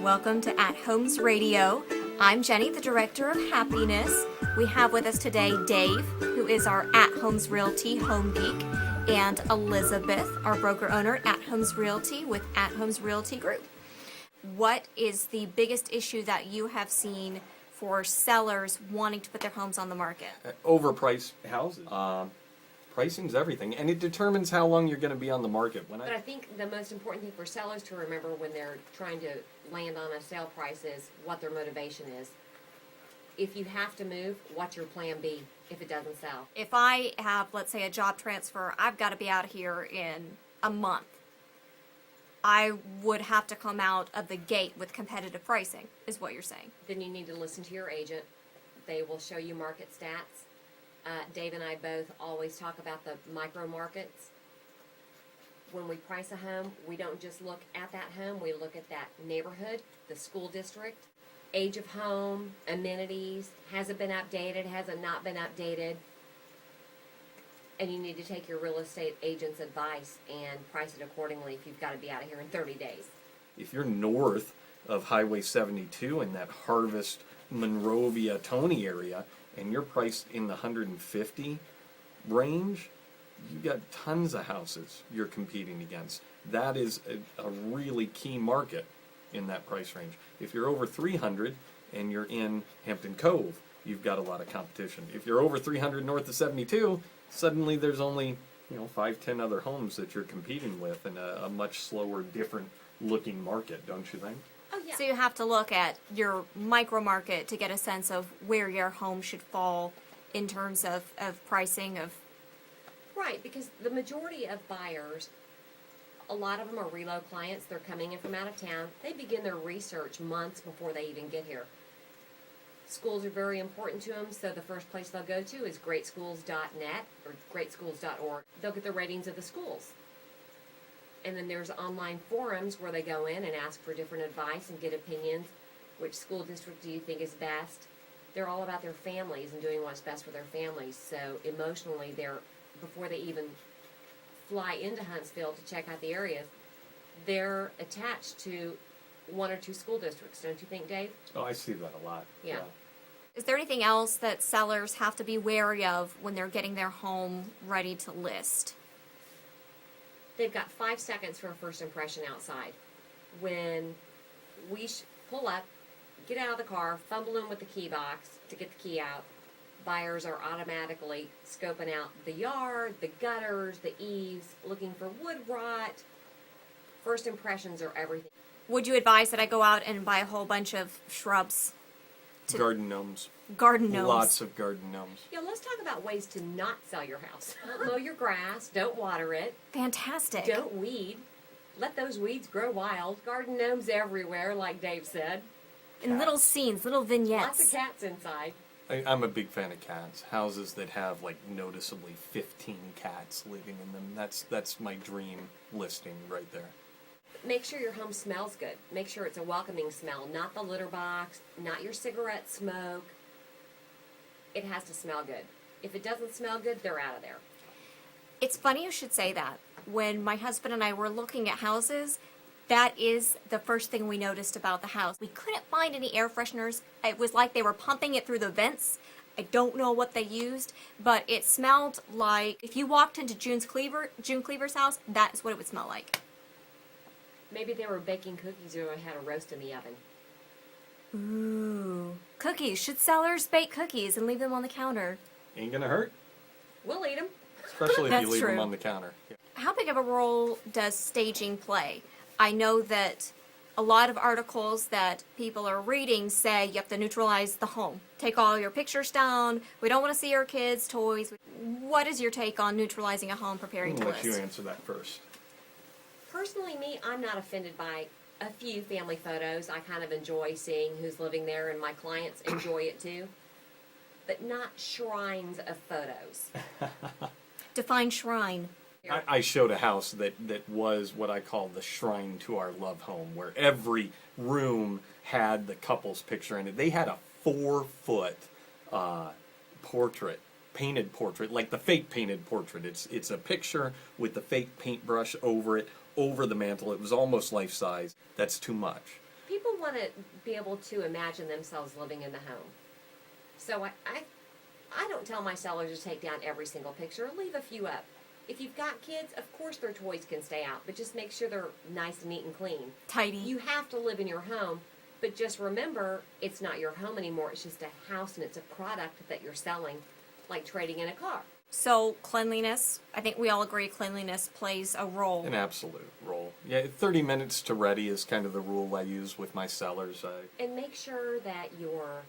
welcome to At Homes Radio. I'm Jenny, the Director of Happiness. We have with us today Dave, who is our At Homes Realty Home Geek, and Elizabeth, our broker owner at At Homes Realty with At Homes Realty Group. What is the biggest issue that you have seen for sellers wanting to put their homes on the market? Overpriced houses. Pricing's everything, and it determines how long you're going to be on the market. But I think the most important thing for sellers to remember when they're trying to land on a sale price is what their motivation is. If you have to move, what's your plan B if it doesn't sell? If I have, let's say, a job transfer, I've got to be out of here in a month. I would have to come out of the gate with competitive pricing, is what you're saying. Then you need to listen to your agent. They will show you market stats. Dave and I both always talk about the micro markets. When we price a home, we don't just look at that home, we look at that neighborhood, the school district, age of home, amenities, has it been updated, has it not been updated? And you need to take your real estate agent's advice and price it accordingly if you've got to be out of here in 30 days. If you're north of Highway 72 in that Harvest, Monrovia, Tony area, and you're priced in the 150 range, you got tons of houses you're competing against. That is a really key market in that price range. If you're over 300 and you're in Hampton Cove, you've got a lot of competition. If you're over 300 north of 72, suddenly there's only 5-10 other homes that you're competing with in a much slower, different looking market, don't you think? Oh, yeah. So you have to look at your micro market to get a sense of where your home should fall in terms of pricing of... Right, because the majority of buyers, a lot of them are reload clients. They're coming in from out of town. They begin their research months before they even get here. Schools are very important to them, so the first place they'll go to is greatschools.net or greatschools.org. They'll get the ratings of the schools. And then there's online forums where they go in and ask for different advice and get opinions. Which school district do you think is best? They're all about their families and doing what's best for their families. So emotionally, before they even fly into Huntsville to check out the areas, they're attached to one or two school districts. Don't you think, Dave? Oh, I see that a lot. Yeah. Is there anything else that sellers have to be wary of when they're getting their home ready to list? They've got 5 seconds for a first impression outside. When we pull up, get out of the car, fumbling with the key box to get the key out, buyers are automatically scoping out the yard, the gutters, the eaves, looking for wood rot. First impressions are everything. Would you advise that I go out and buy a whole bunch of shrubs? Garden gnomes. Garden gnomes. Lots of garden gnomes. Yeah, let's talk about ways to not sell your house. Don't mow your grass. Don't water it. Fantastic. Don't weed. Let those weeds grow wild. Garden gnomes everywhere, like Dave said. And little scenes, little vignettes. Lots of cats inside. I'm a big fan of cats. Houses that have noticeably 15 cats living in them. That's my dream listing right there. Make sure your home smells good. Make sure it's a welcoming smell, not the litter box, not your cigarette smoke. It has to smell good. If it doesn't smell good, they're out of there. It's funny you should say that. When my husband and I were looking at houses, that is the first thing we noticed about the house. We couldn't find any air fresheners. It was like they were pumping it through the vents. I don't know what they used, but it smelled like if you walked into June Cleaver's house, that is what it would smell like. Maybe they were baking cookies or had a roast in the oven. Ooh. Cookies. Should sellers bake cookies and leave them on the counter? Ain't gonna hurt. We'll eat them. Especially if That's you leave true. them on the counter. Yeah. How big of a role does staging play? I know that a lot of articles that people are reading say you have to neutralize the home. Take all your pictures down. We don't want to see our kids' toys. What is your take on neutralizing a home preparing I'm to gonna let list? you answer that first. Personally, I'm not offended by a few family photos. I kind of enjoy seeing who's living there, and my clients enjoy it too. But not shrines of photos. Define shrine. I showed a house that was what I call the shrine to our love home, where every room had the couple's picture in it. They had a 4-foot portrait, painted portrait, like the fake painted portrait. It's a picture with the fake paintbrush over it, over the mantle. It was almost life size. That's too much. people want to be able to imagine themselves living in the home. So I don't tell my sellers to take down every single picture. Leave a few up. If you've got kids, of course their toys can stay out, but just make sure they're nice and neat and clean. Tidy. You have to live in your home, but just remember, it's not your home anymore. It's just a house, and it's a product that you're selling, like trading in a car. So cleanliness, I think we all agree cleanliness plays a role. An absolute role. Yeah, 30 minutes to ready is kind of the rule I use with my sellers. And make sure that your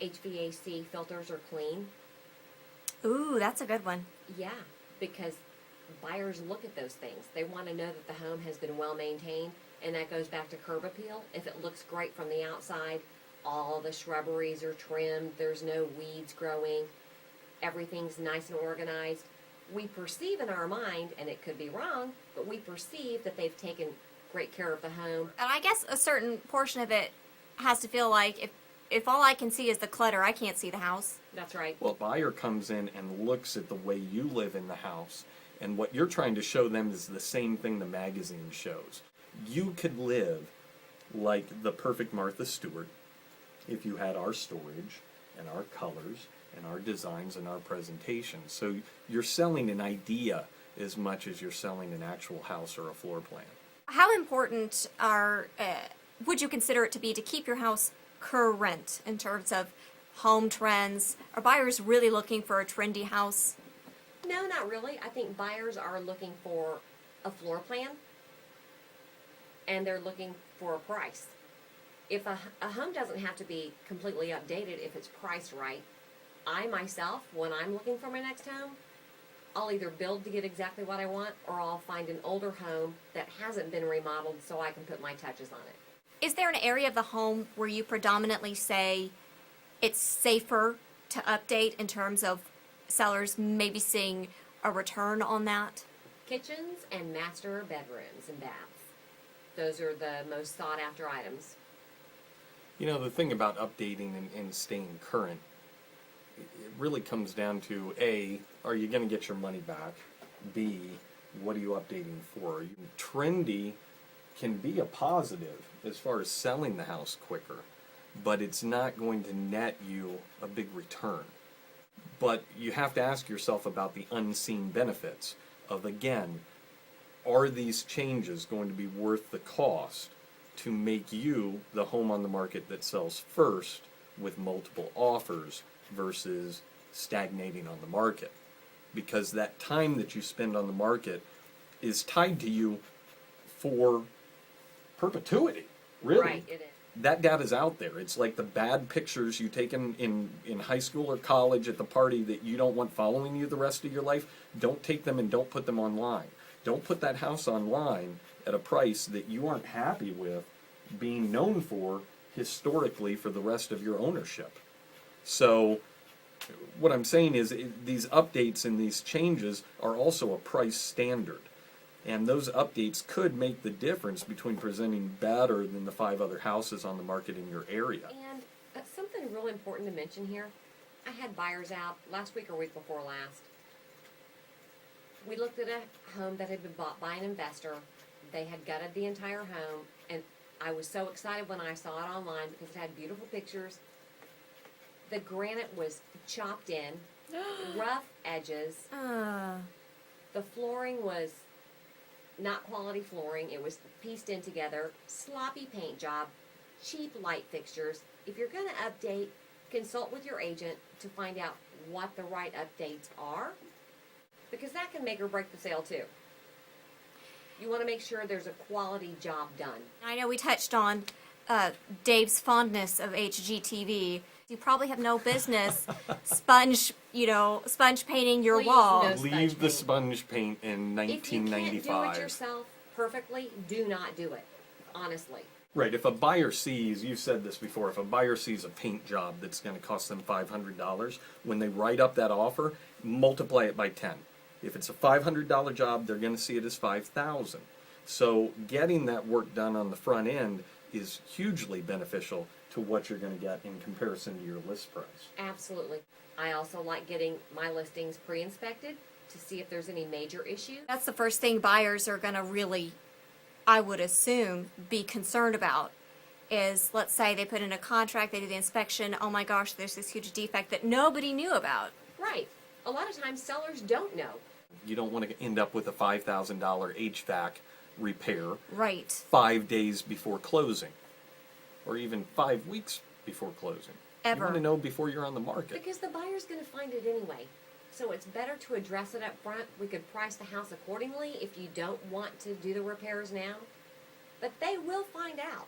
HVAC filters are clean. Ooh, that's a good one. Yeah, because buyers look at those things. They want to know that the home has been well maintained, and that goes back to curb appeal. If it looks great from the outside, all the shrubberies are trimmed, there's no weeds growing, everything's nice and organized, we perceive in our mind, and it could be wrong, but we perceive that they've taken great care of the home. And I guess a certain portion of it has to feel like if all I can see is the clutter, I can't see the house. That's right. Well, a buyer comes in and looks at the way you live in the house, and what you're trying to show them is the same thing the magazine shows. You could live like the perfect Martha Stewart if you had our storage and our colors and our designs and our presentation. So you're selling an idea as much as you're selling an actual house or a floor plan. How important would you consider it to be to keep your house current in terms of home trends? Are buyers really looking for a trendy house? No, not really. I think buyers are looking for a floor plan, and they're looking for a price. If a home doesn't have to be completely updated if it's priced right, I myself, when I'm looking for my next home, I'll either build to get exactly what I want, or I'll find an older home that hasn't been remodeled so I can put my touches on it. Is there an area of the home where you predominantly say it's safer to update in terms of sellers maybe seeing a return on that? Kitchens and master bedrooms and baths. Those are the most sought after items. You know, the thing about updating and staying current, it really comes down to A, are you going to get your money back? B, what are you updating for? Trendy can be a positive as far as selling the house quicker, but it's not going to net you a big return. But you have to ask yourself about the unseen benefits of, again, are these changes going to be worth the cost to make you the home on the market that sells first with multiple offers versus stagnating on the market? Because that time that you spend on the market is tied to you for perpetuity, really. Right, it is. That data's out there. It's like the bad pictures you take in high school or college at the party that you don't want following you the rest of your life. Don't take them and don't put them online. Don't put that house online at a price that you aren't happy with being known for historically for the rest of your ownership. So what I'm saying is these updates and these changes are also a price standard. And those updates could make the difference between presenting better than the 5 other houses on the market in your area. And something really important to mention here. I had buyers out last week or week before last. We looked at a home that had been bought by an investor. They had gutted the entire home, and I was so excited when I saw it online because it had beautiful pictures. The granite was chopped in, rough edges. The flooring was not quality flooring. It was pieced in together, sloppy paint job, cheap light fixtures. If you're going to update, consult with your agent to find out what the right updates are, because that can make or break the sale too. You want to make sure there's a quality job done. I know we touched on Dave's fondness of HGTV. You probably have no business sponge painting your Please, wall. no sponge Leave the paint. sponge paint in If you 1995. can't do it yourself perfectly, do not do it. Honestly. Right, if a buyer sees, you've said this before, if a buyer sees a paint job that's going to cost them $500, when they write up that offer, multiply it by 10. If it's a $500 job, they're going to see it as $5,000. So getting that work done on the front end is hugely beneficial to what you're going to get in comparison to your list price. Absolutely. I also like getting my listings pre-inspected to see if there's any major issues. That's the first thing buyers are going to really, I would assume, be concerned about. is, let's say they put in a contract, they do the inspection, oh my gosh, there's this huge defect that nobody knew about. Right. A lot of times sellers don't know. You don't want to end up with a $5,000 HVAC repair Right. 5 days before closing, or even 5 weeks before closing. Ever. You want to know before you're on the market. Because the buyer's going to find it anyway. So it's better to address it up front. We could price the house accordingly if you don't want to do the repairs now. But they will find out.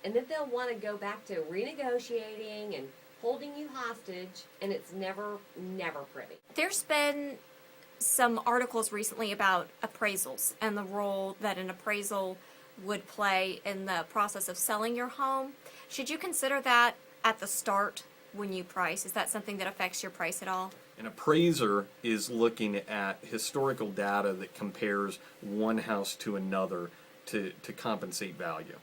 And then they'll want to go back to renegotiating and holding you hostage, and it's never pretty. There's been some articles recently about appraisals and the role that an appraisal would play in the process of selling your home. Should you consider that at the start when you price? Is that something that affects your price at all? An appraiser is looking at historical data that compares one house to another to compensate value.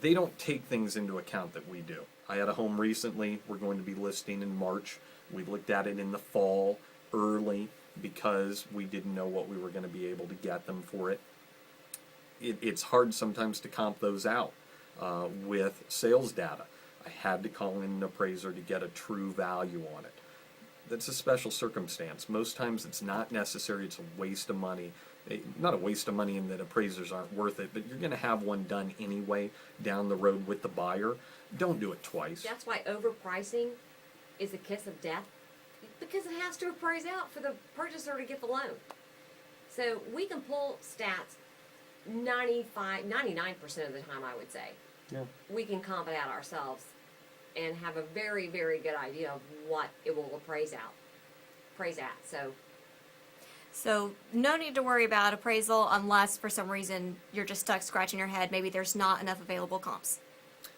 They don't take things into account that we do. I had a home recently we're going to be listing in March. We looked at it in the fall early because we didn't know what we were going to be able to get them for it. It's hard sometimes to comp those out with sales data. I had to call in an appraiser to get a true value on it. That's a special circumstance. Most times it's not necessary. It's a waste of money. Not a waste of money in that appraisers aren't worth it, but you're going to have one done anyway down the road with the buyer. Don't do it twice. That's why overpricing is a kiss of death, because it has to appraise out for the purchaser to get the loan. So we can pull stats 99% of the time, I would say. Yeah. We can comp it out ourselves and have a very, very good idea of what it will appraise at. So no need to worry about appraisal unless for some reason you're just stuck scratching your head. Maybe there's not enough available comps.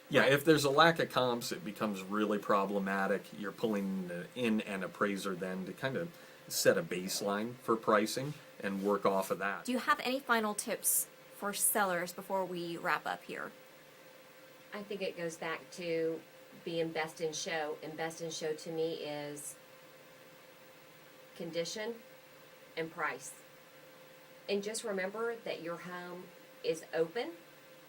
Yeah, if there's a lack of comps, it becomes really problematic. You're pulling in an appraiser then to kind of set a baseline for pricing and work off of that. Do you have any final tips for sellers before we wrap up here? I think it goes back to being best in show, and best in show to me is condition and price. And just remember that your home is open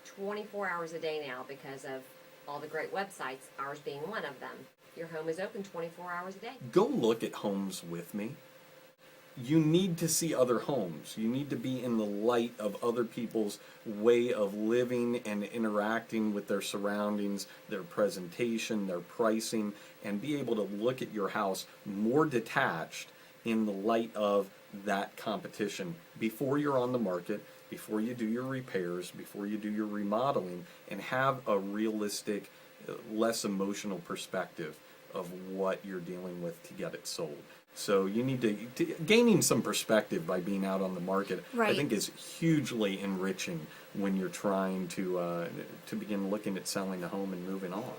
24 hours a day now because of all the great websites, ours being one of them. Your home is open 24 hours a day. Go look at homes with me. You need to see other homes. You need to be in the light of other people's way of living and interacting with their surroundings, their presentation, their pricing, and be able to look at your house more detached in the light of that competition before you're on the market, before you do your repairs, before you do your remodeling, and have a realistic, less emotional perspective of what you're dealing with to get it sold. So you need to gaining some perspective by being out on the market, Right. I think is hugely enriching when you're trying to begin looking at selling a home and moving on.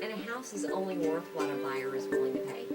And a house is only worth what a buyer is willing to pay.